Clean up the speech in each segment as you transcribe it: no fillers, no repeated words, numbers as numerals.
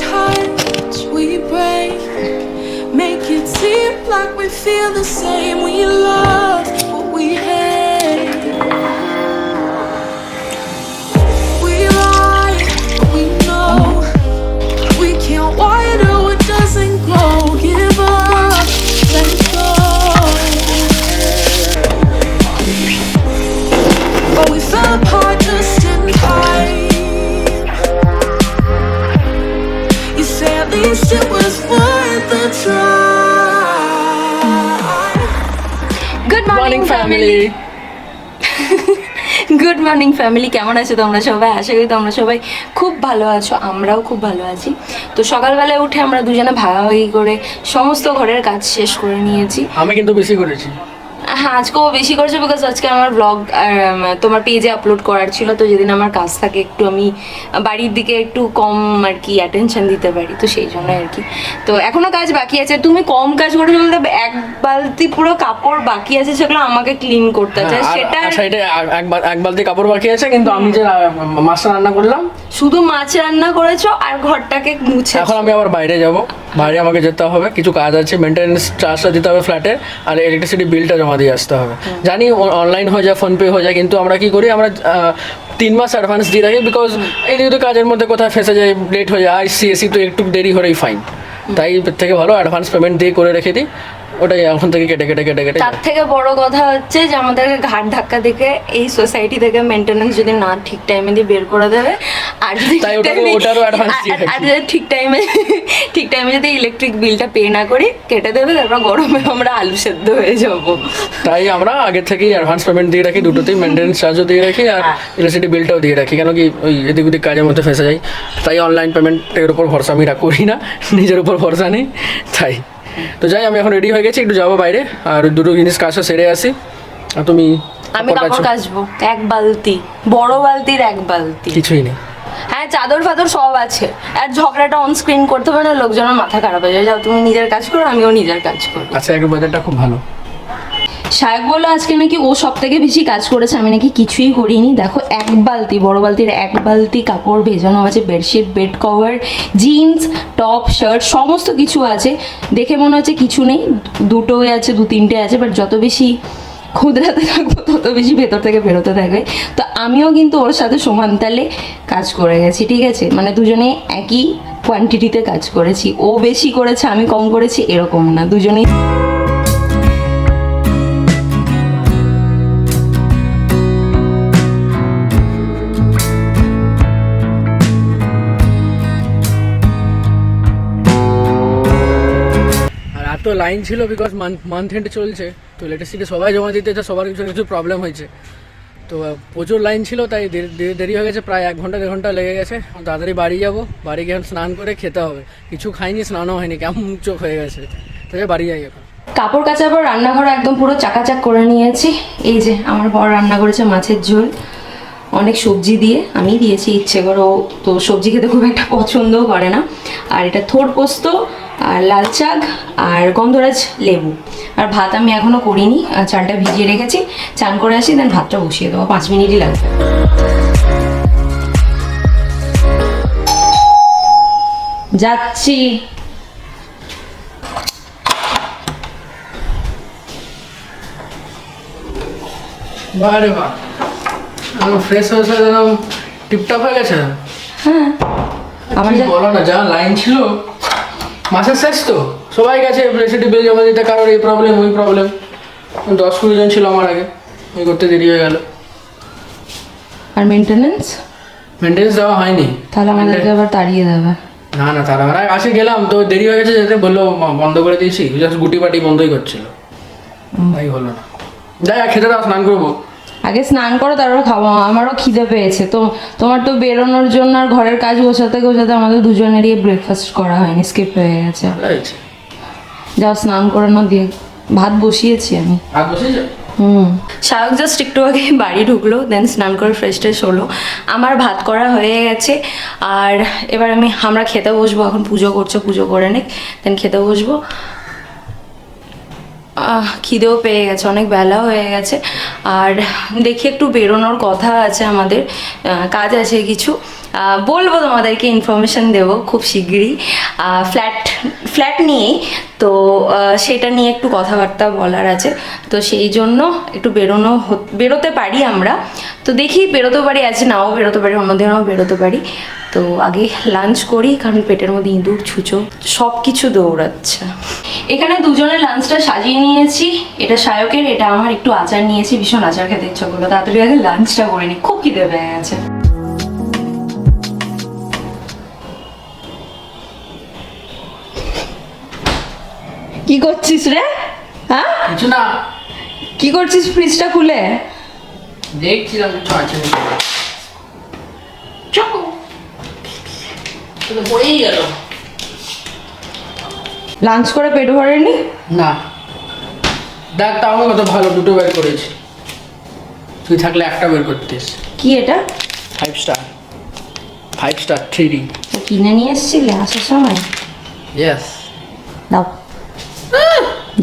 touch, we break. Make it seem like we feel the same. We love what we hate. We lie, we know. We can't water what doesn't grow. Give up, let go. But we fell apart just in time. You say at least it was worth the try. Good morning family. Good morning family, কেমন আছো তোমরা সবাই? আশা করি তোমরা সবাই খুব ভালো আছো, আমরাও খুব ভালো আছি। তো সকালবেলায় উঠে আমরা দুজনে ভাগাভাগি করে সমস্ত ঘরের কাজ শেষ করে নিয়েছি। আমি কিন্তু বেশি করেছি। হ্যাঁ, আজকেও বেশি করেছো বিকজ আজকে আমার ব্লগ তোমার পেজে আপলোড করার ছিল। তো যেদিন আমার কাজ থাকে একটু আমি বাড়ির দিকে একটু কম আর কি অ্যাটেনশন দিতে পারি, তো সেই জন্য আর কি। তো এখনো কাজ বাকি আছে। তুমি কম কাজ করেছো বলতে এক বালতি পুরো কাপড় বাকি আছে, সেগুলো আমাকে ক্লিন করতে আছে। সেটা এক বালতি কাপড় বাকি আছে, কিন্তু আমি যে মাছটা রান্না করলাম, শুধু মাছ রান্না করেছো আর ঘরটাকে মুছে। এখন আমি আবার বাইরে যাব, বাইরে আমাকে যেতে হবে, কিছু কাজ আছে, মেনটেন্যান্স চার্জটা দিতে হবে ফ্ল্যাটে, আর ইলেকট্রিসিটি বিলটা জমা দিয়ে আসতে হবে। জানি অনলাইন হয়ে যায়, ফোনপে হয়ে যায়, কিন্তু আমরা কি করি, আমরা 3 মাস অ্যাডভান্স দিয়ে রাখি, বিকজ এই যদি কাজের মধ্যে কোথায় ফেসে যায়, লেট হয়ে যায়, আইসি এসি তো একটু দেরি হলেই ফাইন। তাই থেকে ভালো অ্যাডভান্স পেমেন্ট দিয়ে করে রেখে দিই, ওটাই এখন থেকে কেটে কেটে কেটে কেটে। তার থেকে বড় কথা হচ্ছে যে আমাদেরকে ঘাট ধাক্কা দেখে এই সোসাইটি থেকে মেনটেন্যান্স যদি না ঠিক টাইমে দিয়ে বের করে দেবে, আর যদি ঠিক টাইমে যদি ইলেকট্রিক বিলটা পে না করি কেটে দেবে, তারপর গরমে আমরা আলু সেদ্ধ হয়ে যাব। তাই আমরা আগে থেকেই অ্যাডভান্স পেমেন্ট দিয়ে রাখি, দুটোতেই মেনটেন্যান্স চার্জও দিয়ে রাখি আর ইলেকট্রিসিটি বিলটাও দিয়ে রাখি। কেন কি ওই এদিক ওদিক কাজের মধ্যে ফেসে যাই, তাই অনলাইন পেমেন্টের উপর ভরসা আমি করি না, নিজের উপর ভরসা নেই। তাই তো যাই, আমি এখন রেডি হয়ে গেছি, একটু যাবো বাইরে, আর দুটো জিনিস কাজটা সেরে আসি। আর তুমি? আমি কাপড় কাচবো, এক বালতি, বড় বালতির এক বালতি, কিছুই নেই। হ্যাঁ, চাদর ফাদর সব আছে। আর ঝগড়াটা অন স্ক্রিন করতে হবে না, লোকজনের মাথা খারাপ হয়ে যায়। যাও তুমি নিজের কাজ করো, আমিও নিজের কাজ করি। আচ্ছা, এক বাজারটা খুব ভালো। সায়ক বললো আজকে নাকি ও সব থেকে বেশি কাজ করেছে, আমি নাকি কিছুই করিনি। দেখো, এক বালতি, বড় বালতির এক বালতি কাপড় ভেজানো আছে, bedsheet, bed cover, jeans, top, shirt, সমস্ত কিছু আছে। দেখে মনে হচ্ছে কিছু নেই, দুটোই আছে, 2-3টে আছে, বাট যত বেশি ক্ষুদ্রাতে থাকবো তত বেশি ভেতর থেকে বেরোতে থাকবে। তো আমিও কিন্তু ওর সাথে সমান তালে কাজ করে গেছি, ঠিক আছে? মানে দুজনে একই কোয়ান্টিটিতে কাজ করেছি, ও বেশি করেছে আমি কম করেছি এরকম না, দুজনেই। তো লাইন ছিল, বিকজ মান্থ এন্ড চলছে, তো ইলেকট্রিসিটি সবাই জমা দিতে, সবার কিছু কিছু প্রবলেম হয়েছে, তো প্রচুর লাইন ছিল, তাই দেরি হয়ে গেছে, প্রায় 1 ঘন্টা 1.5 ঘন্টা লেগে গেছে। তাড়াতাড়ি বাড়ি যাবো, বাড়ি গিয়ে স্নান করে খেতে হবে। কিছু খাইনি, স্নানও হয়নি, কেমন মুখ চোখ হয়ে গেছে, তাই বাড়ি যাই এখন। কাপড় কাচার পর রান্নাঘর একদম পুরো চাকাচাক করে নিয়েছি। এই যে আমার বর রান্না করেছে মাছের ঝোল, অনেক সবজি দিয়ে, আমি দিয়েছি ইচ্ছে করে, ও তো সবজি খেতে খুব একটা পছন্দও করে না। আর এটা থোড় পোস্ত আর লাল শাক আর গন্ধরাজ লেবু। আর ভাত আমি এখনও করিনি, চালটা ভিজিয়ে রেখেছি, চান করে আসি, দেন ভাতটা বসিয়ে দেবো, 5 মিনিটই লাগবে। যাচ্ছি। বারে বাহ, ফ্রেশ হয়েছে, একদম টিপটপ হয়ে গেছে। হ্যাঁ, আমার বলো না, যা লাইন ছিল, মাসের শেষ তো, সবাই গেছে ইলেকট্রিসিটি বিল জমা দিতে, কারোর এই প্রবলেম ওই প্রবলেম। 10-20 জন ছিল আমার আগে, ওই করতে দেরি হয়ে গেল। আর মেনটেনেন্স দেওয়া হয়নি, তাহলে আমাদেরকে আবার তাড়িয়ে দেবে। না না, তারা মানে আসে গেলাম তো দেরি হয়ে গেছে, যেতে বললো বন্ধ করে দিয়েছি, জাস্ট গুটি পাটি বন্ধই করছিল, তাই হলো না। যাই, খেতে দাও, স্নান করবো। আগে স্নান করো, তারপর খাবো, আমারও খিদে পেয়েছে। তো তোমার তো বেরোনোর জন্য আর ঘরের কাজ গোছাতে গোছাতে আমাদের দুজনেরই ব্রেকফাস্ট করা হয়নি, স্কিপ হয়ে গেছে। যাও স্নান করে নাও, দিয়ে ভাত বসিয়েছি আমি। ভাত বসিয়েছো? শায়ক জাস্ট একটু আগে বাড়ি ঢুকলো, দেন স্নান করে ফ্রেশ ট্রেশ হলো। আমার ভাত করা হয়ে গেছে, আর এবার আমরা খেতে বসবো। এখন পুজো করছো, পুজো করে নে, দেন খেতে বসবো। খিদেও পেয়ে গেছে, অনেক বেলা হয়ে গেছে। আর দেখি একটু বেরোনোর কথা আছে আমাদের, কাজ আছে কিছু। বলবো তোমাদেরকে, ইনফরমেশন দেবো খুব শিগগিরই ফ্ল্যাট নিয়েই। তো সেটা নিয়ে একটু কথাবার্তা বলার আছে, তো সেই জন্য একটু বেরোতে পারি আমরা। তো দেখি বেরোতে পারি, আজ নাও বেরোতে পারি, অন্যদিনও বেরোতে পারি। তো আগে লাঞ্চ করি, কারণ পেটের মধ্যে ইঁদুর ছুঁচো সব কিছু দৌড়াচ্ছে। এখানে দুজনে লাঞ্চটা সাজিয়ে নিয়েছি, এটা সায়কের, এটা আমার। একটু আচার নিয়েছি, ভীষণ আচার খেতে ইচ্ছা করলো, তাড়াতাড়ি আগে লাঞ্চটা করে নি, খুব খিদে পেয়ে গেছে। কি করছিস রে? হ্যাঁ, কিছু না, কি করছিস ফ্রিজটা খুলে? দেখছিলাম কিছু আছে নাকি। তো পড়েই গেল। লাঞ্চ করে পেট ভরেনি? না, দেখ তাও কত ভালো, দুটো বের করেছি, তুই থাকলে একটা বের করতিস। কি এটা? 5 স্টার 3D। কিনে নিয়ে এসেছিলে আসার সময়? ইয়েস। দাও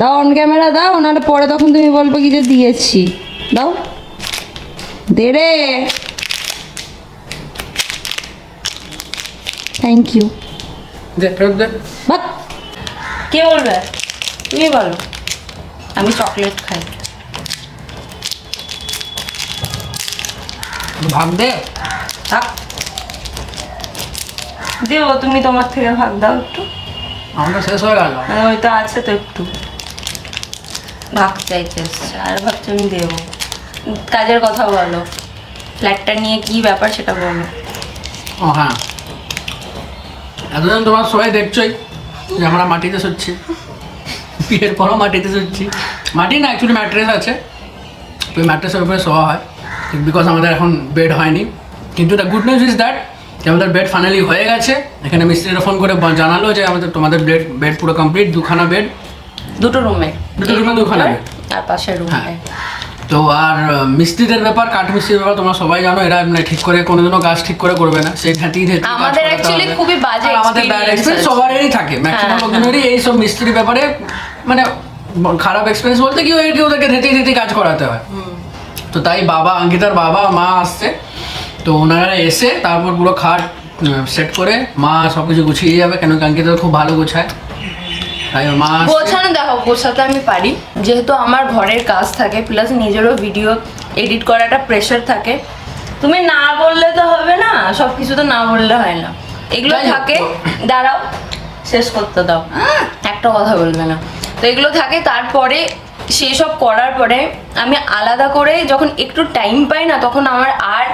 দাও, অন ক্যামেরা দাও, নাহলে পরে তখন তুমি বলবে কি যে দিয়েছি। দাও, দে রে। Thank you. দে, ফেরত দে। বাট কে বলবে? তুমি বলো। আমি চকলেট খাই। ভাগ দে। থাক, দেবো, তুমি তোমার থেকে ভাগ দাও একটু। আমারটা শেষ হয়ে গেল। ওই তো আছে তো, একটু ভাগ চাইতে এসছে, আর ভাবছি আমি দেবো। কাজের কথা বলো, ফ্ল্যাটটা নিয়ে কি ব্যাপার সেটা বলো। ও হ্যাঁ, এতদিন তোমার সবাই দেখছোই যে আমরা মাটিতে শুচ্ছি, বিয়ের পরও মাটিতে শুচ্ছি। মাটি না, অ্যাকচুয়ালি ম্যাট্রেস আছে, তো ওই ম্যাট্রেসের উপরে শোয়া হয়, বিকজ আমাদের এখন বেড হয়নি। কিন্তু the good news is that যে আমাদের বেড ফাইনালি হয়ে গেছে। এখানে মিস্ত্রিরা ফোন করে জানালো যে তোমাদের বেড পুরো কমপ্লিট, 2খানা বেড, দুটো রুমে 2খানা বেড, আর পাশের রুমে। হ্যাঁ। তো আর মিস্ত্রিদের ব্যাপার, কাঠ মিস্ত্রির ব্যাপার তোমরা সবাই জানো, এরা মানে ঠিক করে কোনোদিনও কাজ ঠিক করে করবে না, সেই ধাতিয়ে আমাদের অ্যাকচুয়ালি খুবই বাজে আমাদের ব্যাড এক্সপেরিয়েন্স সবারই থাকে, ম্যাক্সিমাম লোকজনেরই এই সব মিস্ত্রির ব্যাপারে মানে খারাপ এক্সপিরিয়েন্স বলতে কি ওদেরকে ধেতে কাজ করাতে হয়। তো তাই বাবা, অঙ্কিতার বাবা মা আসছে, তো ওনারা এসে তারপর পুরো খাট সেট করে মা সব কিছু গুছিয়ে যাবে, কেন অঙ্কিতা খুব ভালো গোছায়, তাই মা গোছানো। দেখো, গোছাতে আমি পারি, যেহেতু আমার ঘরের কাজ থাকে, প্লাস নিজেরও ভিডিও এডিট করার একটা প্রেশার থাকে। তুমি না বললে তো হবে না, সব কিছু তো না বললে হয় না, এগুলো থাকে। দাঁড়াও, শেষ করতে দাও, একটা কথা বলবে না। তো এগুলো থাকে, তারপরে সেই সব করার পরে আমি আলাদা করে যখন একটু টাইম পাই না, তখন আমার আর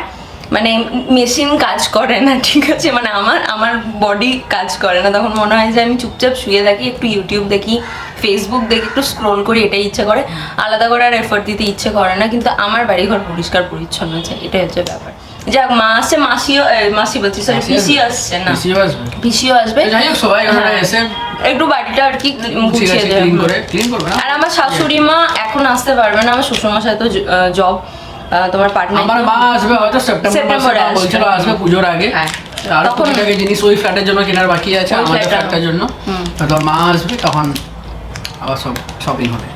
মানে মেশিন কাজ করে না, ঠিক আছে, মানে আমার বডি কাজ করে না। তখন মনে হয় যে আমি চুপচাপ শুয়ে থাকি, একটু ইউটিউব দেখি, ফেসবুক দেখি, একটু স্ক্রোল করি, এটাই ইচ্ছে করে, আলাদা করে আর এফোর্ট দিতে ইচ্ছে করে না। কিন্তু আমার বাড়িঘর পরিষ্কার পরিচ্ছন্ন আছে, এটাই হচ্ছে ব্যাপার। যাক, মা আসছে, মাসি বলছি, সরি, পিসিও আসছে না, পিসিও আসবে, সবাই এসে একটু বাড়িটা আর কি গুছিয়ে দেবে। আর আমার শাশুড়ি মা এখন আসতে পারবে না, আমার শ্বশুরমশাই তো জব, তোমার পার্টনার। আমার মা আসবে হয়তো সেপ্টেম্বরে বলছিল, আসবে পুজোর আগে। আর টুকিটাকি জিনিস ওই ফ্ল্যাটের জন্য কেনার বাকি আছে, আমাদের ফ্ল্যাটের জন্য। তো মা আসবে, তখন আবার সব শপিং হবে।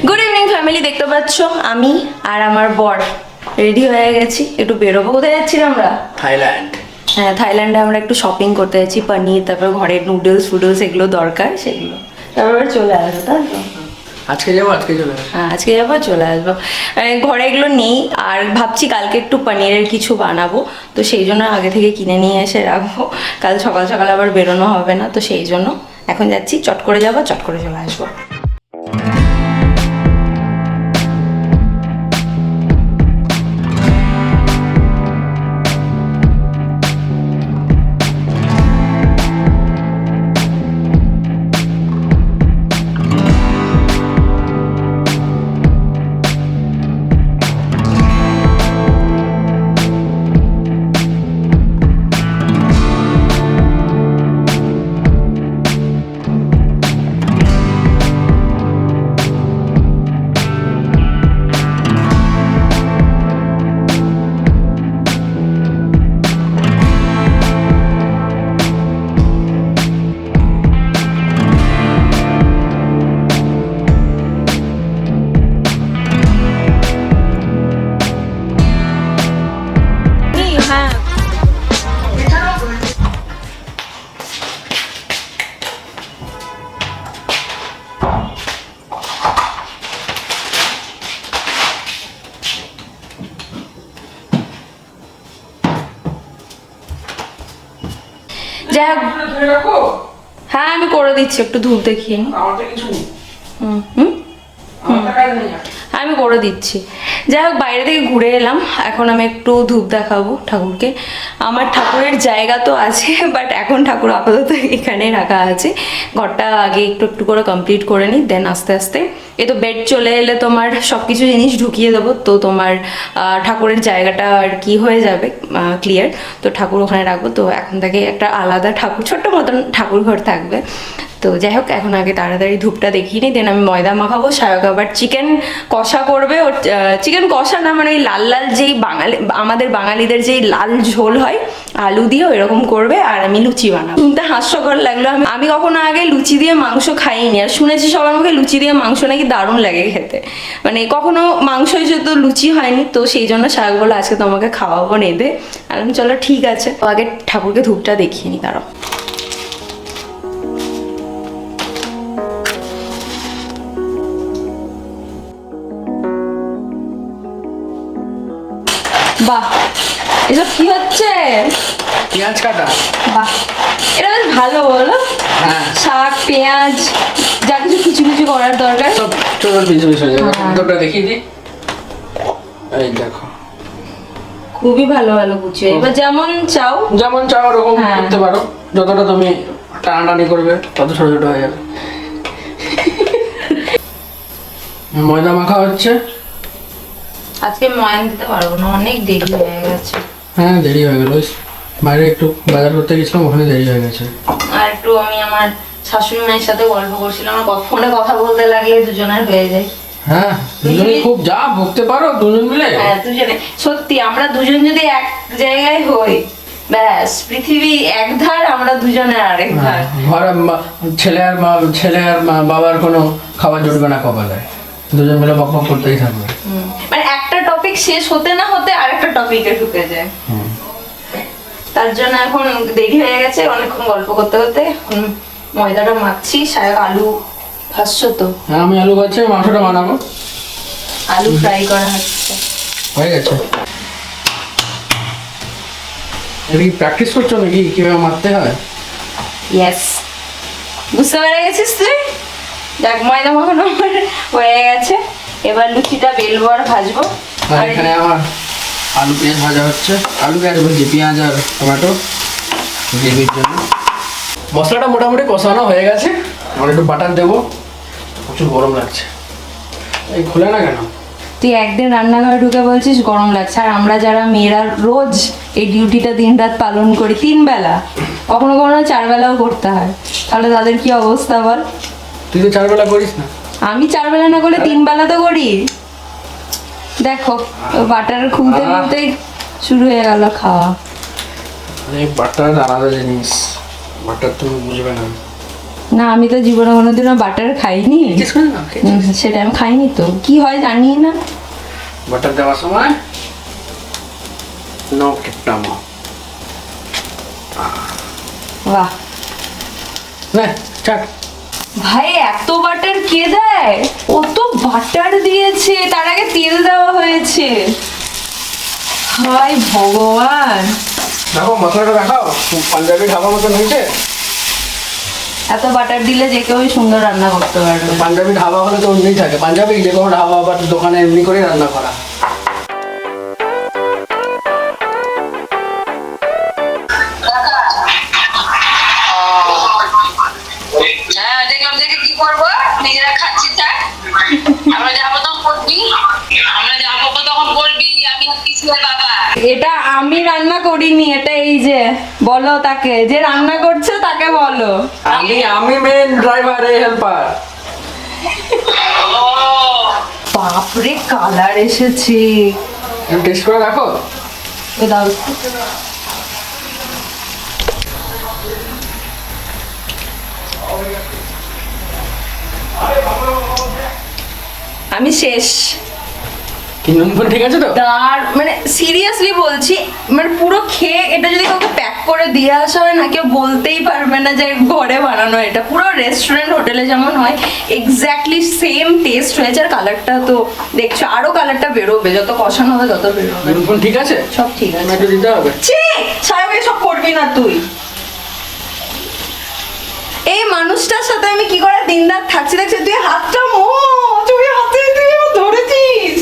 গুড ইভিনিং ফ্যামিলি, দেখতে পাচ্ছ আমি আর আমার বর রেডি হয়ে গেছি, একটু বেরোবো। কোথায় যাচ্ছিলাম আমরা? থাইল্যান্ড। হ্যাঁ, থাইল্যান্ডে আমরা একটু শপিং করতে যাচ্ছি, পনির, তারপর ঘরের নুডলস এগুলো দরকার, সেগুলো তারপর চলে আসবো। তাই তো আজকে যাবো, আজকে চলে আসবো। হ্যাঁ, আজকে যাবো, চলে আসবো। ঘরে এগুলো নেই, আর ভাবছি কালকে একটু পনিরের কিছু বানাবো, তো সেই জন্য আগে থেকে কিনে নিয়ে এসে রাখবো, কাল সকাল সকাল আবার বেরোনো হবে না, তো সেই জন্য এখন যাচ্ছি, চট করে যাবো, চট করে চলে আসবো। যাই হোক, হ্যাঁ আমি করে দিচ্ছি, একটু ধূপ দেখিয়ে নিই। আমার তো কিছু নেই, হুম হুম আমার তো কাজ নেই। আমি করে দিচ্ছি। যাই হোক, বাইরে থেকে ঘুরে এলাম, এখন আমি একটু ধূপ দেখাবো ঠাকুরকে। আমার ঠাকুরের জায়গা তো আছে, বাট এখন ঠাকুর আপাতত এখানে রাখা আছে। ঘরটা আগে একটু একটু করে কমপ্লিট করে নিই, দেন আস্তে আস্তে এ তো বেড চলে এলে তোমার সব কিছু জিনিস ঢুকিয়ে দেবো, তো তোমার ঠাকুরের জায়গাটা আর কি হয়ে যাবে ক্লিয়ার। তো ঠাকুর ওখানে রাখবো, তো এখন থেকে একটা আলাদা ঠাকুর, ছোট্ট মতন ঠাকুর ঘর থাকবে। তো যাই হোক, এখন আগে তাড়াতাড়ি ধূপটা দেখিয়ে নিই, দেন আমি ময়দা মাখাবো। সায়ক আবার চিকেন কষা করবে। ওর চিকেন কষা না, মানে ওই লাল লাল যেই আমাদের বাঙালিদের যেই লাল ঝোল হয় আলু দিয়ে এরকম করবে, আর আমি লুচি বানাবো। শুনতে হাস্যকর লাগলো, আমি কখনো আগে লুচি দিয়ে মাংস খাইনি, আর শুনেছি সবার মুখে লুচি দিয়ে মাংস নাকি দারুণ লাগে খেতে। মানে কখনো মাংস হিসেবে তো লুচি হয়নি, তো সেই জন্য সায়ক বললো আজকে তোমাকে খাওয়াবো নেদে। আর আমি চলো ঠিক আছে, তো আগে ঠাকুরকে ধূপটা দেখিয়ে নিই। তারা বাহ, এসব কি হচ্ছে? পেঁয়াজ কাটা। বাহ, এটা বেশ ভালো, বলো? হ্যাঁ, শাক, পেঁয়াজ, যা কিছু কিছু কিছু করার দরকার সব ছোট ছোট পিস পিস হয়ে যাবে। হ্যাঁ। দুটোটা দেখিয়ে দিই, এই দেখো। খুবই ভালো ভালো গুছিয়ে, এবার যেমন চাও। যেমন চাও ওরকম হ্যাঁ। করতে পারো, যতটা তুমি টানাটানি করবে তত ছোট ছোট হয়ে যাবে। ময়দা মাখা হচ্ছে। আজকে ময়ান দিতে পারবো না, অনেক দেরি হয়ে গেছে। হ্যাঁ, দেরি হয়ে গেল, বাইরে একটু বাজার করতে গেছিলাম, ওখানে দেরি হয়ে গেছে। আর একটু আমি আমার শাশুড়ি মায়ের সাথে গল্প করছিলাম, আমার ফোনে কথা বলতে লাগলে দুজনের হয়ে যায়। হ্যাঁ, দুজনে খুব যা বকতে পারো দুজন মিলে। হ্যাঁ দুজনে, সত্যি আমরা দুজন যদি এক জায়গায় হই, ব্যাস পৃথিবী এক ধার, আমরা দুজনে আরেক ধার। ঘরে ছেলে আর বাবার কোনো খাবার জুটবে না কপালে, দুজন মিলে বক বক করতেই থাকবে। মানে একটা টপিক শেষ হতে না হতে আরেকটা টপিকে ঢুকে যায়। তার জন্য এখন দেরি হয়ে গেছে, অনেকক্ষণ গল্প করতে করতে। এখন ময়দাটা মাখছি। সায়ক আলু ভাজছো তো? হ্যাঁ, আমি আলু ভাজছি, মাংসটা বানাবো। আলু ফ্রাই করা হচ্ছে। হয়ে গেছে। এটা কি প্র্যাকটিস করছো নাকি কিভাবে মারতে হয়? ইয়েস, বুঝতে পেরে গেছিস তুই? দেখ, ময়দা মাখানো আমার হয়ে গেছে, এবার লুচিটা বেলবো আর ভাজবো। আর এখানে আমার আলু পেঁয়াজ ভাজা হচ্ছে, আলু পেঁয়াজ বলছি, পেঁয়াজ আর টমেটো গ্রেভির জন্য। মশলাটা মোটামুটি কষানো হয়ে গেছে, আমরা একটু বাটার দেবো। প্রচুর গরম লাগছে, এই খুলে না কেন? তুই একদিন রান্নাঘরে ঢুকে বলছিস গরম লাগছে, আর আমরা যারা মেয়েরা রোজ এই ডিউটিটা দিন রাত পালন করি, 3 বেলা, কখনো কখনো 4 বেলাও করতে হয়, তাহলে তাদের কি অবস্থা বল? তুই তো 4 বেলা করিস না। আমি 4 বেলা না করলে 3 বেলা তো করি। দেখো, বাটার খুলতে খুলতেই শুরু হয়ে গেল খাওয়া। এই বাটার আলাদা জিনিস, বাটার তুমি বুঝবে না। না, আমি তো জীবনে কোনোদিনও বাটার খাইনি। সেটা আমি খাইনি, তো কি হয় জানি না। বাটার দেওয়ার সময় নো কিপটামো। বাহ নে চাট। ভাই, এত বাটার কে দেয়? কত বাটার দিয়েছে, তার আগে তেল দেওয়া হয়েছে। হায় ভগবান, দেখো মশলাটা দেখাও, পাঞ্জাবি ঢাবা মতন হয়েছে। এত বাটার দিলে যে কেউ সুন্দর রান্না করতে পারবে। পাঞ্জাবি ঢাবা হলে তো অন্যই থাকে, পাঞ্জাবি যে কোনো ঢাবা বা দোকানে এমনি করে রান্না করা। হ্যাঁ, দেখলাম দেখে কি করবো, নিজেরা খাচ্ছি তাই। আমরা যাবো তখন করবি, আমি কিছু বাবা। এটা আমি রান্না করিনি, এটা এই যে বলো তাকে, যে রান্না করছে তাকে বলো। আমি মেন ড্রাইভার, এই হেল্পার। বাপরে, কালার এসেছে। টেস্ট করে রাখো। এ দাও। আমি শেষ। কি নুন ঠিক আছে তো? মানে সিরিয়াসলি বলছি, মানে পুরো খেয়ে এটা যদি কাউকে প্যাক করে দিয়ে আসা হয় না, কেউ বলতেই পারবে না যে ঘরে বানানো। এটা পুরো রেস্টুরেন্ট হোটেলে যেমন হয় এক্স্যাক্টলি সেম টেস্ট হয়েছে। আর কালারটা তো দেখছো, আরো কালারটা বেরোবে, যত কষানো হবে তত বেরোবে। নুন ঠিক আছে, সব ঠিক আছে। একটু দিতে হবে। ছি, সাহেব এসব করবি না তুই। এই মানুষটার সাথে আমি কি করে দিন রাত থাকছি দেখছি, তুই হাতটা তুই হাতে তুই ধরেছিস।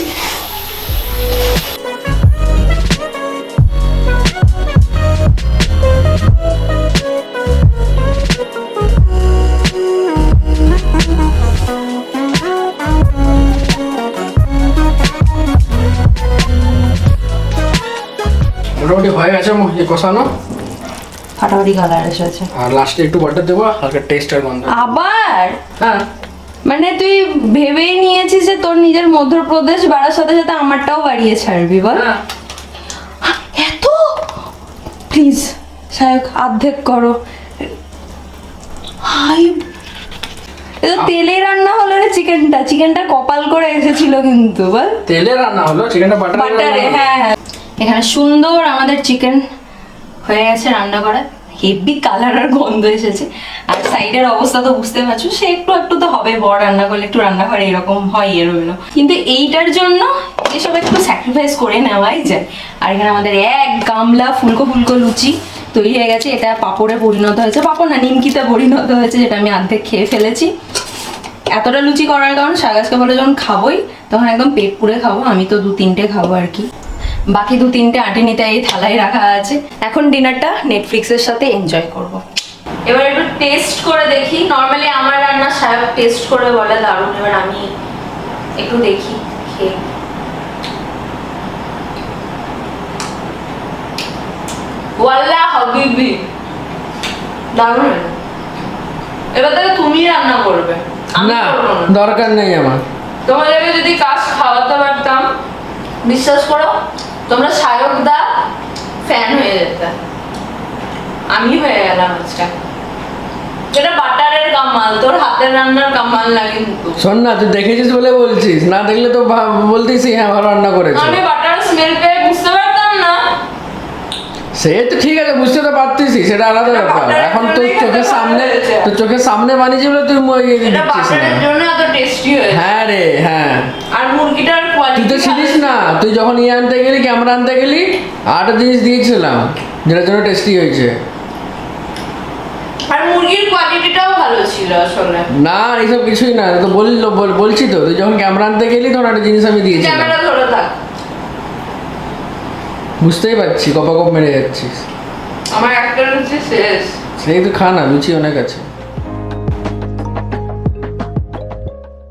মোটামুটি হয়ে গেছে কষানো, ফাটাফাটি কালার এসেছে। আর লাস্টে একটু বাটার দেবো হালকা টেস্টের গন্ধ। আবার হ্যাঁ মানে তুই ভেবেই নিয়েছিস যে তোর নিজের মধ্যপ্রদেশ বাড়ার সাথে সাথে আমারটাও বাড়িয়ে ছাড়বি, বল? হ্যাঁ। এত প্লিজ সায়ক অর্ধেক করো। হাই এটা তেলে রান্না হলো রে, চিকেনটা কপাল করে এসেছিল কিন্তু, বল? তেলে রান্না হলো, চিকেনটা বাটারে, হ্যাঁ হ্যাঁ। এখানে সুন্দর আমাদের চিকেন হয়ে গেছে রান্না করা, হেভি কালার আর গন্ধ এসেছে। আর সাইডের অবস্থা তো বুঝতে পারছো, সে একটু একটু তো হবে, বড় রান্না করলে একটু রান্নাঘরে এরকম হয় এরোবেলো, কিন্তু এইটার জন্য এসব একটু স্যাক্রিফাইস করে নেওয়াই যায়। আর এখানে আমাদের এক গামলা ফুলকো ফুলকো লুচি তৈরি হয়ে গেছে। এটা পাঁপড়ে পরিণত হয়েছে, পাঁপড় না নিমকিতে পরিণত হয়েছে, যেটা আমি অর্ধেক খেয়ে ফেলেছি। এতটা লুচি করার কারণ সাগাসকে বলে যখন খাবোই তখন একদম পেট পুড়ে খাবো, আমি তো 2-3টে খাবো আর কি, বাকি 2-3টে আঁটিনিতে এই থালায় রাখা আছে। এখন ডিনারটা নেটফ্লিক্সের সাথে এনজয় করব। এবার একটু টেস্ট করে দেখি, নর্মালি আমার রান্না সাহেব টেস্ট করে বলে দারুণ, এবার আমি একটু দেখি খেয়ে। ওয়াল্লাহ হাবিবি দারুণ। এবার তাহলে তুমি রান্না করবে, আমি না করবো না। দরকার নেই আমার। তোমাদেরকে যদি কাজ খাওয়াতে পারতাম, বিশ্বাস করো তোমরা সায়ক দা ফ্যান হয়ে যেতে, আমি হয়ে গেলাম আজকে। এটা বাটারের কামাল, তোর হাতের রান্নার কামাল না কিন্তু। শোন না, তুই দেখেছিস বলে বলছিস, না দেখলে তো বলতিস হ্যাঁ ভালো রান্না করেছে। আমি বাটার স্মেল পেয়ে বুঝতে পারতাম না। সে তো ঠিক আছে, বুঝতে তো পারতিসই, সেটা আলাদা ব্যাপার। বাটারের এখন তোর জন্যই চোখের খেতে সামনে, ভালো হয়েছে। তোর চোখের সামনে বানিয়েছি বলে তুই ইয়ে এটা দিচ্ছিস না। বাটারের জন্য এত টেস্টি হয়েছে। হ্যাঁ রে হ্যাঁ। আর মুরগিটার তুই কোয়ালিটি তো ছিলিস না, তুই যখন ইয়ে আনতে গেলি, ক্যামেরা আনতে গেলি, আরেকটা জিনিস দিয়েছিলাম যেটার জন্য টেস্টি হয়েছে। আর মুরগির কোয়ালিটিটাও ভালো ছিল আসলে। না এইসব কিছুই না, তো বলছি তো, তুই যখন ক্যামেরা আনতে গেলি তখন একটা জিনিস আমি দিয়েছিলাম। ক্যামেরা ধরে থাক, বুঝতেই পারছি কপাকপ মেরে যাচ্ছিস। আমার একটা লুচি শেষ। সেই তো খা না, লুচি অনেক আছে।